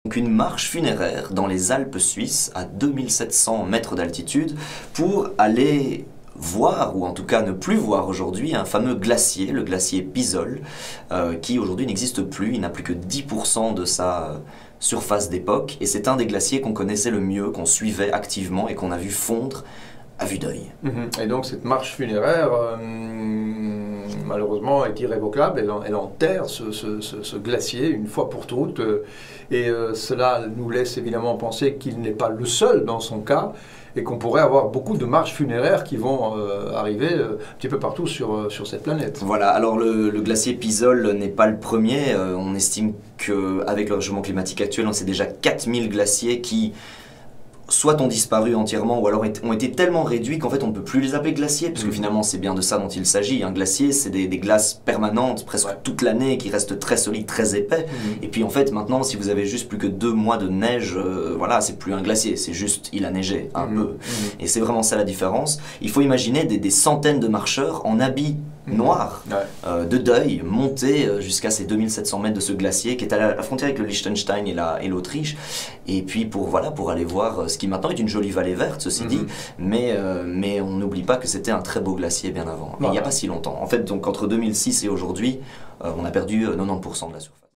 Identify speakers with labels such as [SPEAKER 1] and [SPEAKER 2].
[SPEAKER 1] Donc une marche funéraire dans les Alpes suisses à 2700 mètres d'altitude pour aller voir, ou en tout cas ne plus voir aujourd'hui, un fameux glacier, le glacier Pisol, qui aujourd'hui n'existe plus, il n'a plus que 10% de sa surface d'époque, et c'est un des glaciers qu'on connaissait le mieux, qu'on suivait activement et qu'on a vu fondre à vue d'œil.
[SPEAKER 2] Et donc cette marche funéraire, malheureusement, est irrévocable. Elle enterre ce glacier une fois pour toutes. Et cela nous laisse évidemment penser qu'il n'est pas le seul dans son cas et qu'on pourrait avoir beaucoup de marches funéraires qui vont arriver un petit peu partout sur cette planète.
[SPEAKER 1] Voilà, alors le glacier Pisol n'est pas le premier. On estime qu'avec le réchauffement climatique actuel, on sait déjà 4000 glaciers qui soit ont disparu entièrement, ou alors ont été tellement réduits qu'en fait on ne peut plus les appeler glaciers, parce que finalement c'est bien de ça dont il s'agit. Un glacier, c'est des glaces permanentes, presque toute l'année, qui restent très solides, très épais. Et puis en fait maintenant, si vous avez juste plus que 2 mois de neige, voilà, c'est plus un glacier, c'est juste il a neigé un peu. Et c'est vraiment ça la différence. Il faut imaginer des centaines de marcheurs en habits noirs, de deuil, montés jusqu'à ces 2700 mètres de ce glacier qui est à la frontière avec le Liechtenstein et l'Autriche. Et puis pour aller voir ce qui maintenant est une jolie vallée verte, ceci dit, mais on n'oublie pas que c'était un très beau glacier bien avant, et il n'y a pas si longtemps. En fait, donc entre 2006 et aujourd'hui, on a perdu 90% de la surface.